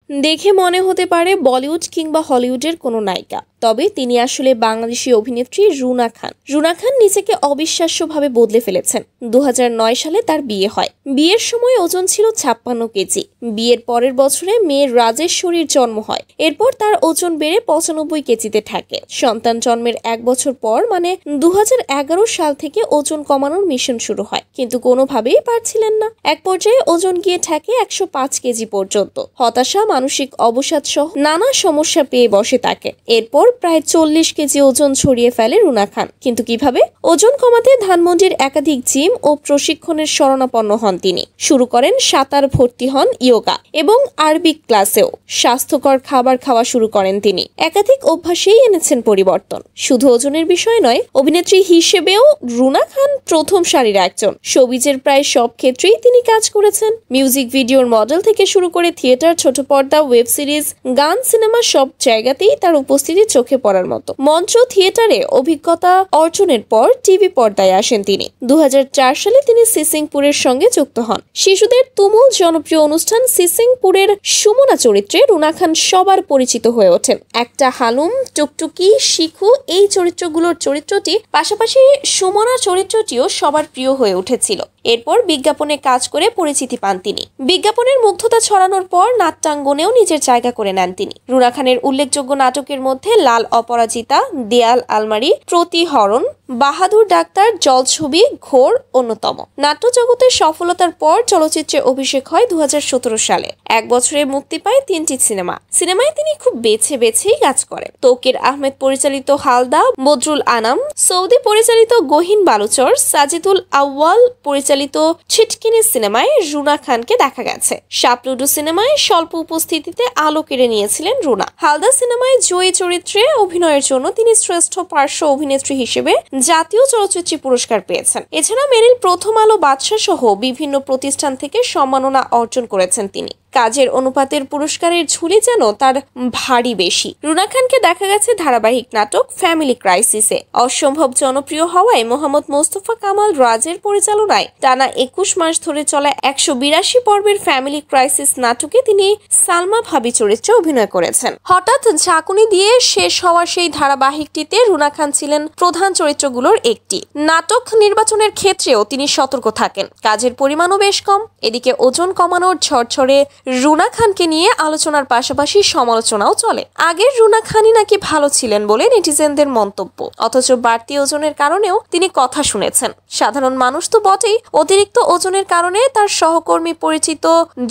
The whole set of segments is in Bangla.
দেখে মনে হতে পারে বলিউড কিংবা হলিউডের কোনো নায়িকা, তবে তিনি আসলে বাংলাদেশি অভিনেত্রী রুনা খান। রুনা খান নিজেকে অবিশ্বাস্যভাবে বদলে ফেলেছেন। 2009 সালে তার বিয়ে হয়। বিয়ের সময় ওজন ছিল 56 কেজি। বিয়ের পরের বছরে মেয়ে রাজেশ্বরীর জন্ম হয়। এরপর তার ওজন বেড়ে 95 কেজিতে থাকে। সন্তান জন্মের 1 বছর পর মানে 2011 সাল থেকে ওজন কমানোর মিশন শুরু হয়, কিন্তু কোনোভাবেই পারছিলেন না। এক পর্যায়ে ওজন গিয়ে ঠেকে 105 কেজি পর্যন্ত। হতাশা, মানসিক অবসাদ সহ নানা সমস্যা পেয়ে বসে তাকে। এরপর প্রায় 40 কেজি ওজন ছড়িয়ে ফেলে রুনা খান। কিন্তু কিভাবে? ওজন কমাতে ধানমন্ডির একাধিক জিম ও প্রশিক্ষণের শরণাপন্ন হন তিনি। শুরু করেন সাঁতার, ভর্তি হন ইয়োগা এবং আরবিক ক্লাসেও। স্বাস্থ্যকর খাবার খাওয়া শুরু করেন তিনি। একাধিক অভ্যাসেই এনেছেন পরিবর্তন। শুধু ওজনের বিষয় নয়, অভিনেত্রী হিসেবেও রুনা খান প্রথম সারির একজন। শোবিজের প্রায় সব ক্ষেত্রেই তিনি কাজ করেছেন। মিউজিক ভিডিওর মডেল থেকে শুরু করে থিয়েটার, ছোট পর্দা, ওয়েব সিরিজ, গান, সিনেমা সব জায়গাতেই তার উপস্থিতি চোখে পড়ার মতো। মঞ্চ, থিয়েটারে অভিজ্ঞতা অর্জনের পর টিভি পর্দায় আসেন তিনি। 2004 সালে তিনি সিসিংপুরের সঙ্গে যুক্ত হন। শিশুদের তুমুল জনপ্রিয় অনুষ্ঠান সিসিংপুরের সুমনা চরিত্রে রুনা খান সবার পরিচিত হয়ে ওঠেন। একটা হালুম, টুকটুকি, শিখু এই চরিত্রগুলোর চরিত্রটি পাশাপাশি সুমনা চরিত্রটিও সবার প্রিয় হয়ে উঠেছিল। এরপর বিজ্ঞাপনে কাজ করে পরিচিতি পান তিনি। বিজ্ঞাপনের মুগ্ধতা ছড়ানোর পর নাট্যাঙ্গনেও নিজের জায়গা করে নেন তিনি। রুনা খানের উল্লেখযোগ্য নাটকের মধ্যে লাল অপরাজিতা, দেয়াল আলমারি, প্রতিহরণ, বাহাদুর ডাক্তার, জলছবি, ঘোর অন্যতম। নাট্য জগতের সফলতার পর চলচ্চিত্রে অভিষেক হয় 2017 সালে। 1 বছরে মুক্তি পায় 3টি সিনেমা। সিনেমায় তিনি খুব বেছেই কাজ করেন। তৌকির আহমেদ পরিচালিত হালদা, বদরুল আনাম, সৌদি পরিচালিত গহীন বালুচর, সাজিদুল আউয়াল পরিচালিত ছিটকিনি সিনেমায় রুনা খানকে দেখা গেছে। শাপলুডু সিনেমায় স্বল্প উপস্থিতিতে আলো কেড়ে নিয়েছিলেন রুনা। হালদা সিনেমায় জয়ী চরিত্রে অভিনয়ের জন্য তিনি শ্রেষ্ঠ পার্শ্ব অভিনেত্রী হিসেবে জাতীয় চলচ্চিত্র পুরস্কার পেয়েছেন। এছাড়া মেরিল, প্রথম আলো, বাদশা সহ বিভিন্ন প্রতিষ্ঠান থেকে সম্মাননা অর্জন করেছেন তিনি। কাজের অনুপাতের পুরস্কারের ঝুলি যেন তার ভারী বেশি। রুনা খানকে দেখা গেছে ধারাবাহিক নাটক ফ্যামিলি ক্রাইসিসে। অসম্ভব জনপ্রিয় হওয়ায় মোহাম্মদ মোস্তফা কামাল রাজের পরিচালনায় টানা 21 মাস ধরে চলা 182 পর্বের ফ্যামিলি ক্রাইসিস নাটকে তিনি সালমা ভাবি চরিত্রে অভিনয় করেছেন। হঠাৎ ঝাঁকুনি দিয়ে শেষ হওয়া সেই ধারাবাহিকটিতে রুনা খান ছিলেন প্রধান চরিত্রগুলোর একটি। নাটক নির্বাচনের ক্ষেত্রেও তিনি সতর্ক থাকেন। কাজের পরিমাণও বেশ কম। এদিকে ওজন কমানোর ঝরঝরে রুনা খানকে নিয়ে আলোচনার পাশাপাশি সমালোচনাও চলে। আগের রুনা খানই নাকি ভালো ছিলেন বলে নেটিজেনদের মন্তব্য। অথচ বাড়তি ওজনের কারণেও তিনি কথা শুনেছেন। সাধারণ মানুষ তো বটেই, অতিরিক্ত ওজনের কারণে তার সহকর্মী, পরিচিত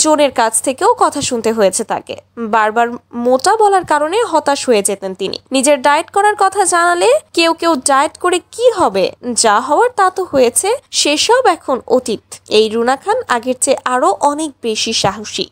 জনের কাছ থেকেও কথা শুনতে হয়েছে তাকে। বারবার মোটা বলার কারণে হতাশ হয়ে যেতেন তিনি। নিজের ডায়েট করার কথা জানালে কেউ ডায়েট করে কি হবে, যা হওয়ার তা তো হয়েছে, সেসব এখন অতীত। এই রুনা খান আগের চেয়ে আরো অনেক বেশি সাহসী।